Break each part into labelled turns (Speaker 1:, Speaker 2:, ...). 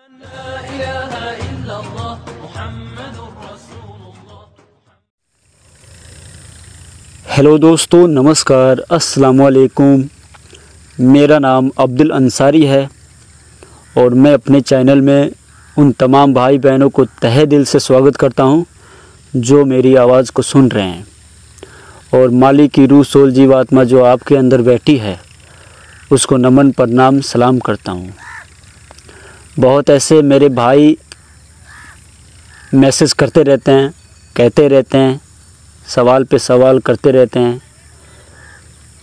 Speaker 1: Hello दोस्तों, नमस्कार, अस्सलाम वालेकुम। मेरा नाम अब्दुल अंसारी है और मैं अपने चैनल में उन तमाम भाई बहनों को तहे दिल से स्वागत करता हूं जो मेरी आवाज़ को सुन रहे हैं। और मालिक की रूह सोल जीवात्मा जो आपके अंदर बैठी है उसको नमन प्रणाम सलाम करता हूं। बहुत ऐसे मेरे भाई मैसेज करते रहते हैं, कहते रहते हैं, सवाल पे सवाल करते रहते हैं।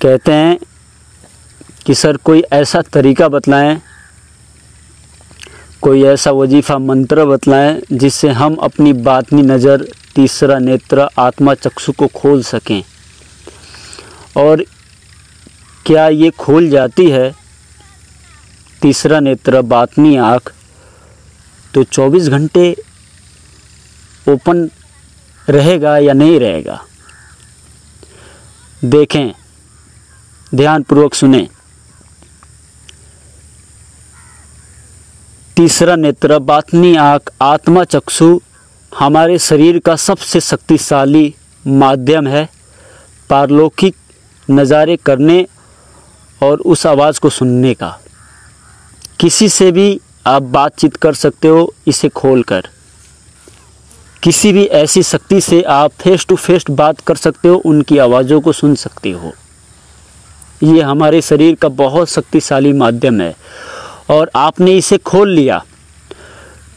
Speaker 1: कहते हैं कि सर कोई ऐसा तरीका बतलाएं, कोई ऐसा वजीफ़ा मंत्र बतलाएं जिससे हम अपनी बातनी नज़र, तीसरा नेत्र, आत्मा चक्षु को खोल सकें। और क्या ये खोल जाती है तीसरा नेत्र, बातनी आँख, तो 24 घंटे ओपन रहेगा या नहीं रहेगा? देखें, ध्यानपूर्वक सुने। तीसरा नेत्र, बातनी आँख, आत्मा चक्षु हमारे शरीर का सबसे शक्तिशाली माध्यम है पारलौकिक नज़ारे करने और उस आवाज़ को सुनने का। किसी से भी आप बातचीत कर सकते हो इसे खोलकर। किसी भी ऐसी शक्ति से आप फेस टू फेस बात कर सकते हो, उनकी आवाज़ों को सुन सकते हो। ये हमारे शरीर का बहुत शक्तिशाली माध्यम है और आपने इसे खोल लिया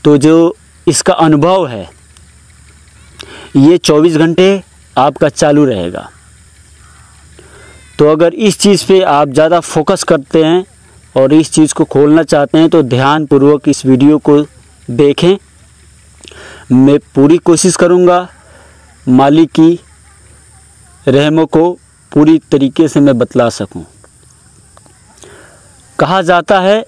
Speaker 1: तो जो इसका अनुभव है ये 24 घंटे आपका चालू रहेगा। तो अगर इस चीज़ पे आप ज़्यादा फोकस करते हैं और इस चीज़ को खोलना चाहते हैं तो ध्यानपूर्वक इस वीडियो को देखें। मैं पूरी कोशिश करूँगा मालिक की रहमों को पूरी तरीके से मैं बतला सकूं। कहा जाता है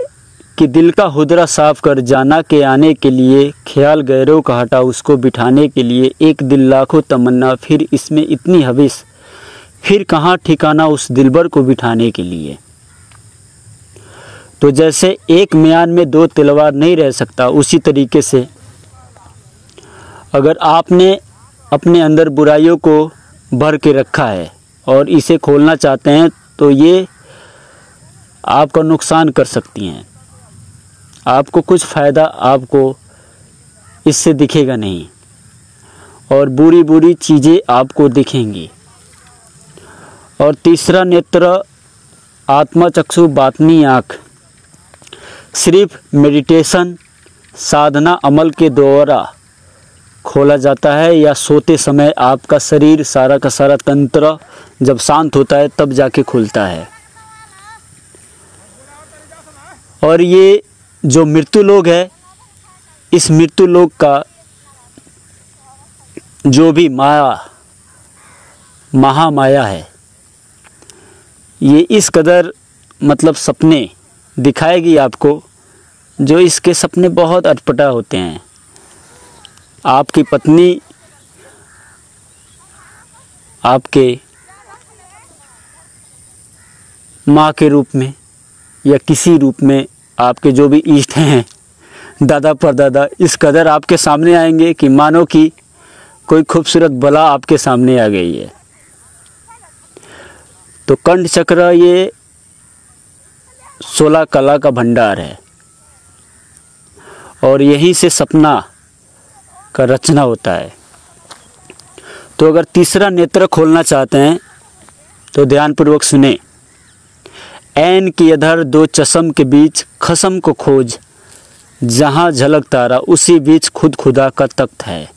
Speaker 1: कि दिल का हुदरा साफ कर जाना के आने के लिए, ख्याल गैरों का हटा उसको बिठाने के लिए, एक दिल लाखों तमन्ना फिर इसमें इतनी हविस, फिर कहाँ ठिकाना उस दिलबर को बिठाने के लिए। तो जैसे एक म्यान में दो तलवार नहीं रह सकता, उसी तरीके से अगर आपने अपने अंदर बुराइयों को भर के रखा है और इसे खोलना चाहते हैं तो ये आपका नुकसान कर सकती हैं। आपको कुछ फ़ायदा आपको इससे दिखेगा नहीं और बुरी बुरी चीज़ें आपको दिखेंगी। और तीसरा नेत्र, आत्मा चक्षु, बातनी आँख, सिर्फ मेडिटेशन, साधना, अमल के द्वारा खोला जाता है या सोते समय आपका शरीर सारा का सारा तंत्र जब शांत होता है तब जाके खुलता है। और ये जो मृत्यु लोक है, इस मृत्यु लोक का जो भी माया, महामाया है, ये इस कदर मतलब सपने दिखाएगी आपको, जो इसके सपने बहुत अटपटा होते हैं। आपकी पत्नी आपके माँ के रूप में या किसी रूप में, आपके जो भी इष्ट हैं, दादा परदादा, इस कदर आपके सामने आएंगे कि मानो कि कोई खूबसूरत बला आपके सामने आ गई है। तो कंठ चक्र ये 16 कला का भंडार है और यहीं से सपना का रचना होता है। तो अगर तीसरा नेत्र खोलना चाहते हैं तो ध्यानपूर्वक सुने। ऐन की अधर दो चश्म के बीच खसम को खोज, जहाँ झलक तारा उसी बीच खुद खुदा का तख्त है।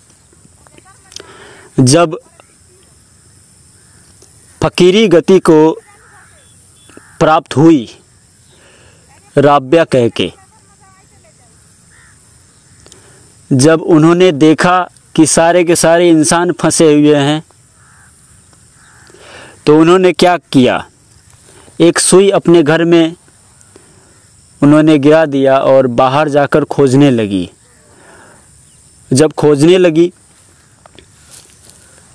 Speaker 1: जब फकीरी गति को प्राप्त हुई राबिया कह के, जब उन्होंने देखा कि सारे के सारे इंसान फंसे हुए हैं तो उन्होंने क्या किया, एक सुई अपने घर में उन्होंने गिरा दिया और बाहर जाकर खोजने लगी। जब खोजने लगी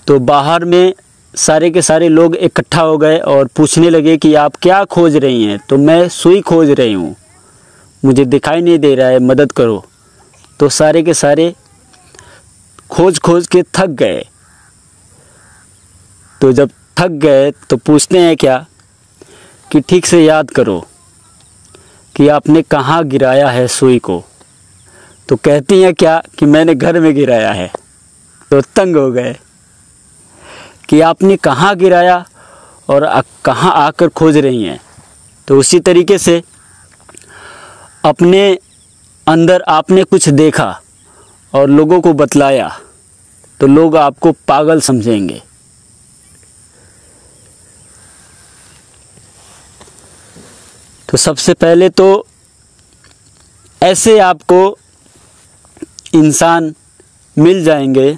Speaker 1: तो बाहर में सारे के सारे लोग इकट्ठा हो गए और पूछने लगे कि आप क्या खोज रही हैं? तो मैं सुई खोज रही हूँ, मुझे दिखाई नहीं दे रहा है, मदद करो। तो सारे के सारे खोज खोज के थक गए। तो जब थक गए तो पूछते हैं क्या कि ठीक से याद करो कि आपने कहाँ गिराया है सुई को। तो कहती हैं क्या कि मैंने घर में गिराया है। तो तंग हो गए कि आपने कहाँ गिराया और कहाँ आकर खोज रही हैं। तो उसी तरीके से अपने अंदर आपने कुछ देखा और लोगों को बतलाया तो लोग आपको पागल समझेंगे। तो सबसे पहले तो ऐसे आपको इंसान मिल जाएंगे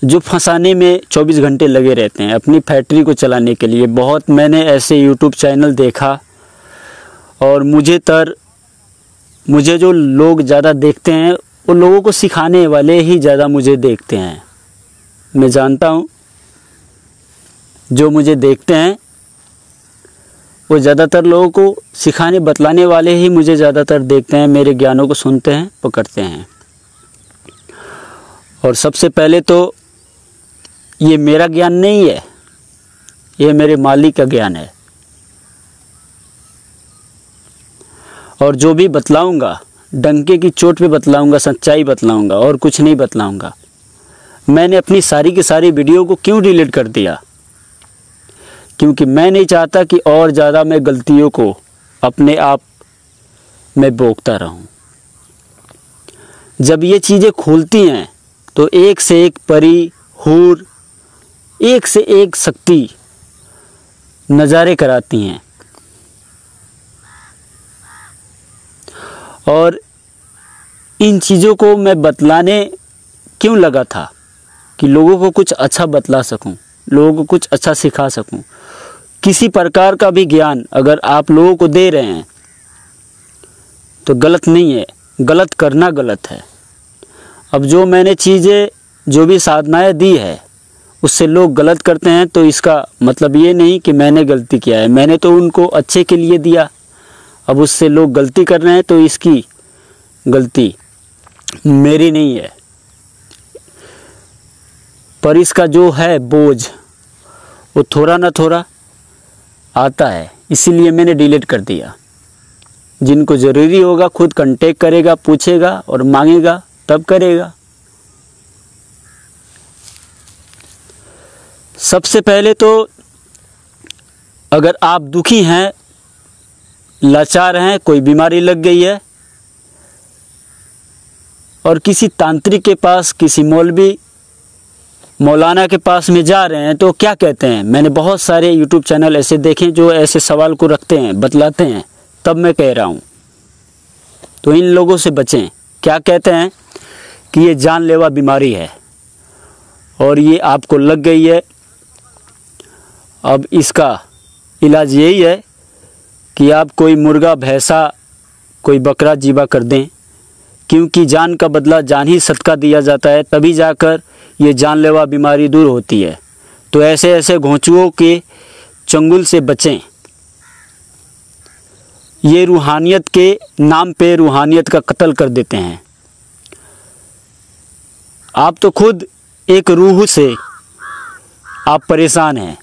Speaker 1: जो फंसाने में 24 घंटे लगे रहते हैं अपनी फैक्ट्री को चलाने के लिए। बहुत मैंने ऐसे यूट्यूब चैनल देखा और मुझे जो लोग ज़्यादा देखते हैं वो लोगों को सिखाने वाले ही ज़्यादा मुझे देखते हैं। मैं जानता हूँ जो मुझे देखते हैं वो ज़्यादातर लोगों को सिखाने बतलाने वाले ही मुझे ज़्यादातर देखते हैं, मेरे ज्ञानों को सुनते हैं, पकड़ते हैं। और सबसे पहले तो ये मेरा ज्ञान नहीं है, ये मेरे मालिक का ज्ञान है। और जो भी बतलाऊंगा डंके की चोट पे बतलाऊंगा, सच्चाई बतलाऊंगा और कुछ नहीं बतलाऊंगा। मैंने अपनी सारी की सारी वीडियो को क्यों डिलीट कर दिया? क्योंकि मैं नहीं चाहता कि और ज़्यादा मैं गलतियों को अपने आप में बोकता रहूं। जब ये चीज़ें खुलती हैं तो एक से एक परी, हूर, एक से एक शक्ति नज़ारे कराती हैं। और इन चीज़ों को मैं बतलाने क्यों लगा था कि लोगों को कुछ अच्छा बतला सकूं, लोगों को कुछ अच्छा सिखा सकूं। किसी प्रकार का भी ज्ञान अगर आप लोगों को दे रहे हैं तो गलत नहीं है, गलत करना गलत है। अब जो मैंने चीज़ें, जो भी साधनाएं दी है उससे लोग गलत करते हैं तो इसका मतलब ये नहीं कि मैंने गलती किया है। मैंने तो उनको अच्छे के लिए दिया, अब उससे लोग गलती कर रहे हैं तो इसकी गलती मेरी नहीं है। पर इसका जो है बोझ वो थोड़ा ना थोड़ा आता है, इसीलिए मैंने डिलीट कर दिया। जिनको ज़रूरी होगा खुद कांटेक्ट करेगा, पूछेगा और मांगेगा तब करेगा। सबसे पहले तो अगर आप दुखी हैं, लाचार हैं, कोई बीमारी लग गई है और किसी तांत्रिक के पास, किसी मौलवी मौलाना के पास में जा रहे हैं तो क्या कहते हैं? मैंने बहुत सारे यूट्यूब चैनल ऐसे देखे जो ऐसे सवाल को रखते हैं, बतलाते हैं, तब मैं कह रहा हूँ। तो इन लोगों से बचें। क्या कहते हैं कि ये जानलेवा बीमारी है और ये आपको लग गई है। अब इसका इलाज यही है कि आप कोई मुर्गा, भैंसा, कोई बकरा ज़िबा कर दें, क्योंकि जान का बदला जान ही सदका दिया जाता है, तभी जाकर ये जानलेवा बीमारी दूर होती है। तो ऐसे ऐसे घोंचुओं के चंगुल से बचें। ये रूहानियत के नाम पे रूहानियत का कत्ल कर देते हैं। आप तो खुद एक रूह से आप परेशान हैं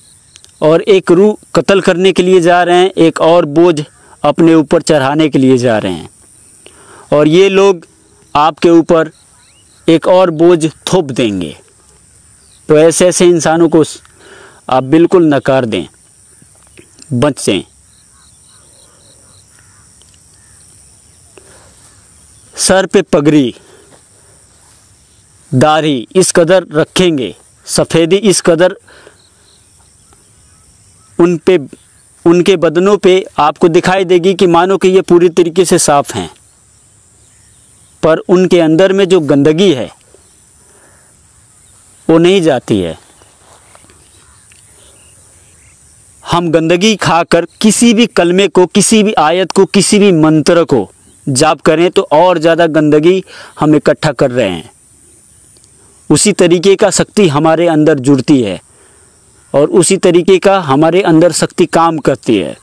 Speaker 1: और एक रूह कत्ल करने के लिए जा रहे हैं, एक और बोझ अपने ऊपर चढ़ाने के लिए जा रहे हैं। और ये लोग आपके ऊपर एक और बोझ थोप देंगे। तो ऐसे ऐसे इंसानों को आप बिल्कुल नकार दें, बचें। सर पे पगड़ी, दाढ़ी इस कदर रखेंगे, सफ़ेदी इस कदर उनके बदनों पे आपको दिखाई देगी कि मानो कि ये पूरी तरीके से साफ हैं, पर उनके अंदर में जो गंदगी है वो नहीं जाती है। हम गंदगी खाकर किसी भी कलमे को, किसी भी आयत को, किसी भी मंत्र को जाप करें तो और ज़्यादा गंदगी हम इकट्ठा कर रहे हैं। उसी तरीके का शक्ति हमारे अंदर जुड़ती है और उसी तरीके का हमारे अंदर शक्ति काम करती है।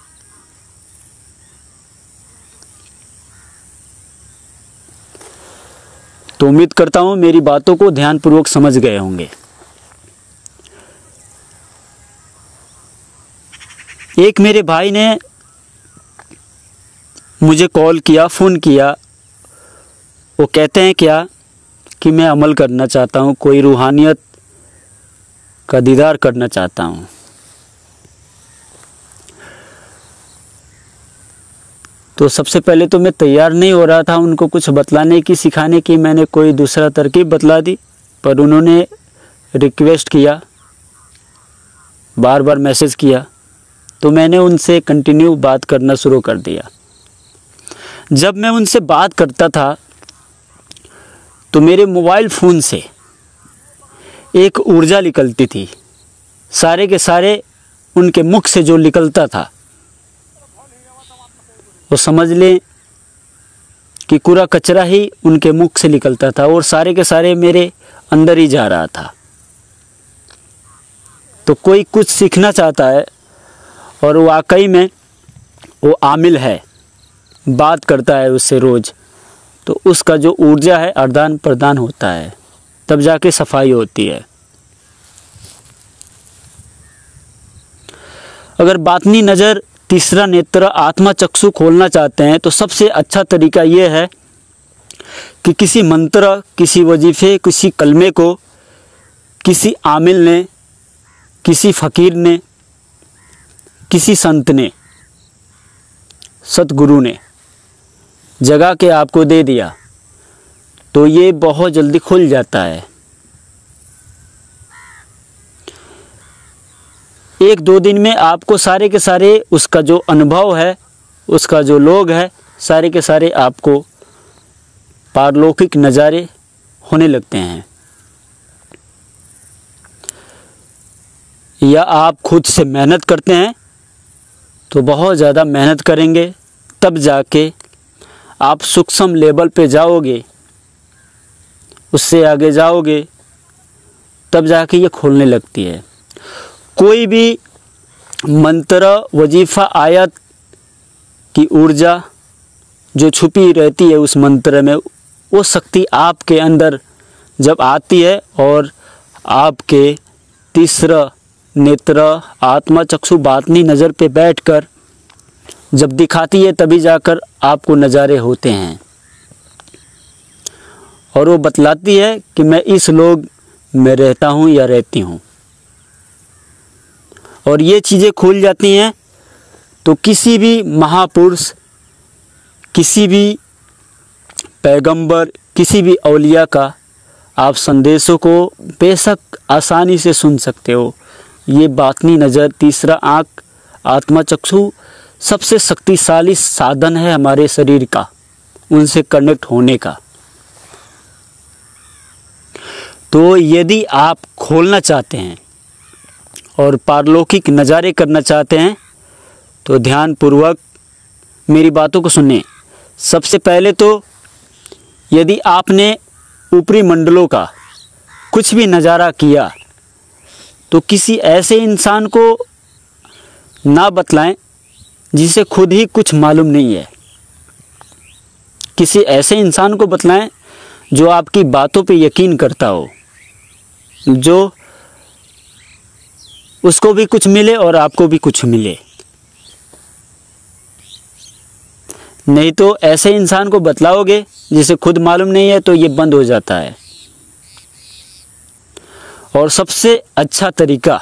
Speaker 1: तो उम्मीद करता हूँ मेरी बातों को ध्यानपूर्वक समझ गए होंगे। एक मेरे भाई ने मुझे कॉल किया, फ़ोन किया। वो कहते हैं क्या कि मैं अमल करना चाहता हूँ, कोई रूहानियत का दीदार करना चाहता हूँ। तो सबसे पहले तो मैं तैयार नहीं हो रहा था उनको कुछ बतलाने की, सिखाने की। मैंने कोई दूसरा तरकीब बतला दी, पर उन्होंने रिक्वेस्ट किया, बार बार मैसेज किया, तो मैंने उनसे कंटिन्यू बात करना शुरू कर दिया। जब मैं उनसे बात करता था तो मेरे मोबाइल फ़ोन से एक ऊर्जा निकलती थी, सारे के सारे उनके मुख से जो निकलता था वो समझ लें कि कूड़ा कचरा ही उनके मुख से निकलता था और सारे के सारे मेरे अंदर ही जा रहा था। तो कोई कुछ सीखना चाहता है और वाकई में वो आमिल है, बात करता है उससे रोज़, तो उसका जो ऊर्जा है आदान प्रदान होता है, तब जाके सफाई होती है। अगर बातनी नज़र, तीसरा नेत्र, आत्मा चक्षु खोलना चाहते हैं तो सबसे अच्छा तरीका ये है कि किसी मंत्र, किसी वजीफ़े, किसी कलमे को किसी आमिल ने, किसी फ़कीर ने, किसी संत ने, सतगुरु ने जगा के आपको दे दिया तो ये बहुत जल्दी खुल जाता है। 1-2 दिन में आपको सारे के सारे उसका जो अनुभव है, उसका जो लोग है, सारे के सारे आपको पारलौकिक नज़ारे होने लगते हैं। या आप खुद से मेहनत करते हैं तो बहुत ज़्यादा मेहनत करेंगे, तब जाके आप सूक्ष्म लेवल पे जाओगे, उससे आगे जाओगे, तब जाके ये खोलने लगती है। कोई भी मंत्र, वजीफ़ा, आयत की ऊर्जा जो छुपी रहती है उस मंत्र में, वो शक्ति आपके अंदर जब आती है और आपके तीसरा नेत्र, आत्मा चक्षु, बातनी नज़र पे बैठकर जब दिखाती है, तभी जाकर आपको नज़ारे होते हैं। और वो बतलाती है कि मैं इस लोग में रहता हूँ या रहती हूँ। और ये चीज़ें खुल जाती हैं तो किसी भी महापुरुष, किसी भी पैगंबर, किसी भी औलिया का आप संदेशों को बेशक आसानी से सुन सकते हो। ये बातनी नज़र, तीसरा आँख, आत्मा चक्षु सबसे शक्तिशाली साधन है हमारे शरीर का, उनसे कनेक्ट होने का। तो यदि आप खोलना चाहते हैं और पारलौकिक नज़ारे करना चाहते हैं तो ध्यानपूर्वक मेरी बातों को सुनें। सबसे पहले तो यदि आपने ऊपरी मंडलों का कुछ भी नज़ारा किया तो किसी ऐसे इंसान को ना बतलाएं जिसे खुद ही कुछ मालूम नहीं है। किसी ऐसे इंसान को बतलाएं जो आपकी बातों पे यकीन करता हो, जो उसको भी कुछ मिले और आपको भी कुछ मिले। नहीं तो ऐसे इंसान को बतलाओगे जिसे खुद मालूम नहीं है तो ये बंद हो जाता है। और सबसे अच्छा तरीका,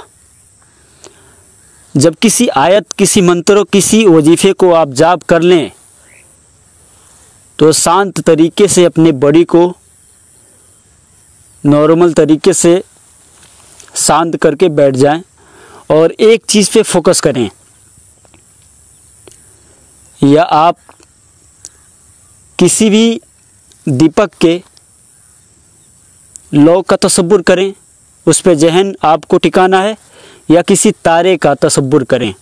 Speaker 1: जब किसी आयत, किसी मंत्र, किसी वजीफ़े को आप जाप कर लें तो शांत तरीके से अपने बॉडी को नॉर्मल तरीके से शांत करके बैठ जाएं और एक चीज़ पे फोकस करें। या आप किसी भी दीपक के लौ का तसव्वुर करें, उस पे जहन आपको टिकाना है, या किसी तारे का तसव्वुर करें,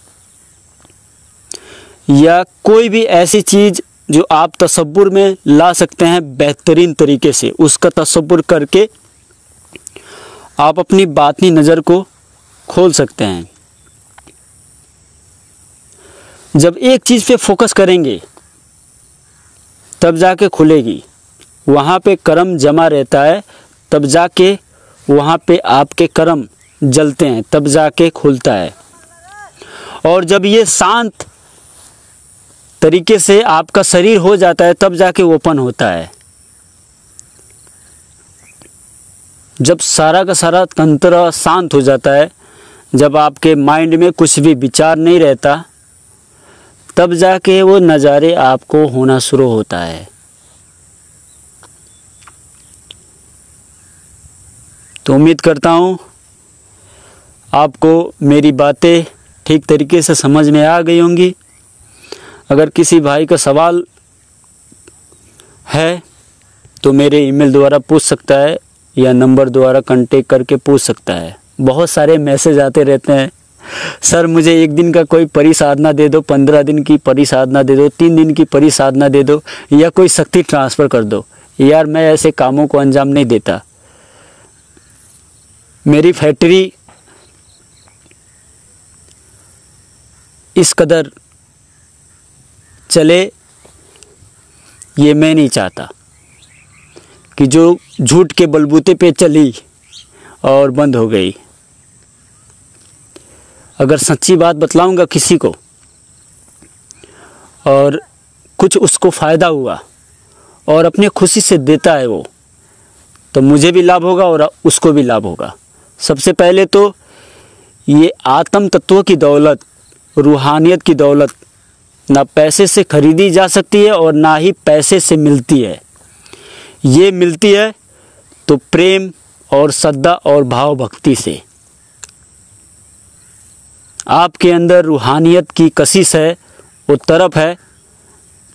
Speaker 1: या कोई भी ऐसी चीज़ जो आप तसव्वुर में ला सकते हैं बेहतरीन तरीके से, उसका तसव्वुर करके आप अपनी बातनी नज़र को खोल सकते हैं। जब एक चीज़ पे फोकस करेंगे तब जाके खुलेगी। वहाँ पे कर्म जमा रहता है, तब जाके वहाँ पे आपके कर्म जलते हैं, तब जाके खुलता है। और जब ये शांत तरीके से आपका शरीर हो जाता है, तब जाके ओपन होता है। जब सारा का सारा तंत्र शांत हो जाता है, जब आपके माइंड में कुछ भी विचार नहीं रहता, तब जाके वो नज़ारे आपको होना शुरू होता है। तो उम्मीद करता हूँ आपको मेरी बातें ठीक तरीके से समझ में आ गई होंगी। अगर किसी भाई का सवाल है तो मेरे ईमेल द्वारा पूछ सकता है या नंबर द्वारा कांटेक्ट करके पूछ सकता है। बहुत सारे मैसेज आते रहते हैं, सर मुझे 1 दिन का कोई परिसाधना दे दो, 15 दिन की परिसाधना दे दो, 3 दिन की परिसाधना दे दो, या कोई शक्ति ट्रांसफ़र कर दो। यार मैं ऐसे कामों को अंजाम नहीं देता। मेरी फैक्ट्री इस कदर चले ये मैं नहीं चाहता कि जो झूठ के बलबूते पे चली और बंद हो गई। अगर सच्ची बात बतलाऊंगा किसी को और कुछ उसको फ़ायदा हुआ और अपने खुशी से देता है वो, तो मुझे भी लाभ होगा और उसको भी लाभ होगा। सबसे पहले तो ये आत्म तत्वों की दौलत, रूहानियत की दौलत ना पैसे से खरीदी जा सकती है और ना ही पैसे से मिलती है। ये मिलती है तो प्रेम और श्रद्धा और भाव भक्ति से। आपके अंदर रूहानियत की कशिश है, वो तरफ है,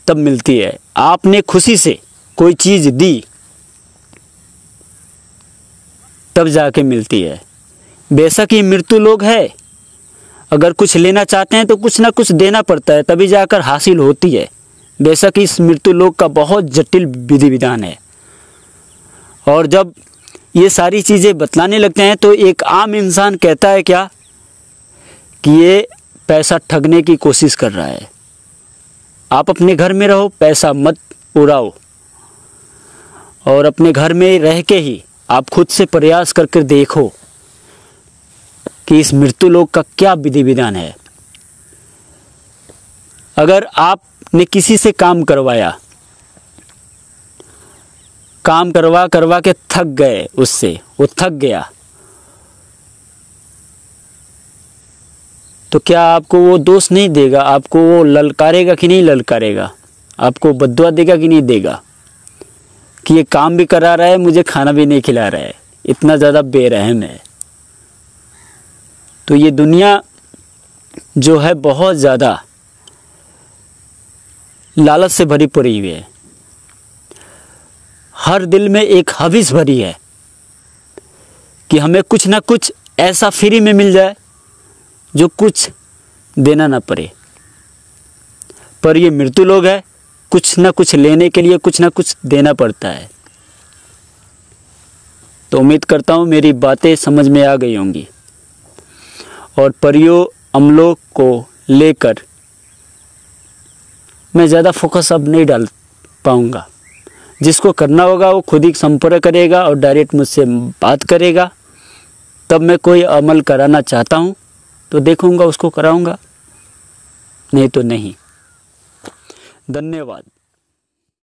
Speaker 1: तब मिलती है। आपने खुशी से कोई चीज़ दी तब जाके मिलती है। बेशक ये मृत्यु लोग है, अगर कुछ लेना चाहते हैं तो कुछ ना कुछ देना पड़ता है, तभी जाकर हासिल होती है। बेशक इस मृत्यु लोक का बहुत जटिल विधि विधान है। और जब ये सारी चीज़ें बतलाने लगते हैं तो एक आम इंसान कहता है क्या कि ये पैसा ठगने की कोशिश कर रहा है। आप अपने घर में रहो, पैसा मत उड़ाओ, और अपने घर में रह के ही आप खुद से प्रयास करके देखो कि इस मृत्यु लोक का क्या विधि विधान है। अगर आपने किसी से काम करवाया, काम करवा के थक गए, उससे वो थक गया, तो क्या आपको वो दोष नहीं देगा? आपको वो ललकारेगा कि नहीं ललकारेगा? आपको बद्दुआ देगा कि नहीं देगा कि ये काम भी करा रहा है, मुझे खाना भी नहीं खिला रहा है, इतना ज़्यादा बेरहम है। तो ये दुनिया जो है बहुत ज़्यादा लालच से भरी पड़ी हुई है। हर दिल में एक हविस भरी है कि हमें कुछ ना कुछ ऐसा फ्री में मिल जाए जो कुछ देना ना पड़े। पर ये मृत्यु लोग है, कुछ ना कुछ लेने के लिए कुछ ना कुछ देना पड़ता है। तो उम्मीद करता हूँ मेरी बातें समझ में आ गई होंगी। और परियों अमलों को लेकर मैं ज़्यादा फोकस अब नहीं डाल पाऊँगा। जिसको करना होगा वो खुद ही संपर्क करेगा और डायरेक्ट मुझसे बात करेगा। तब मैं कोई अमल कराना चाहता हूँ तो देखूँगा, उसको कराऊँगा, नहीं तो नहीं। धन्यवाद।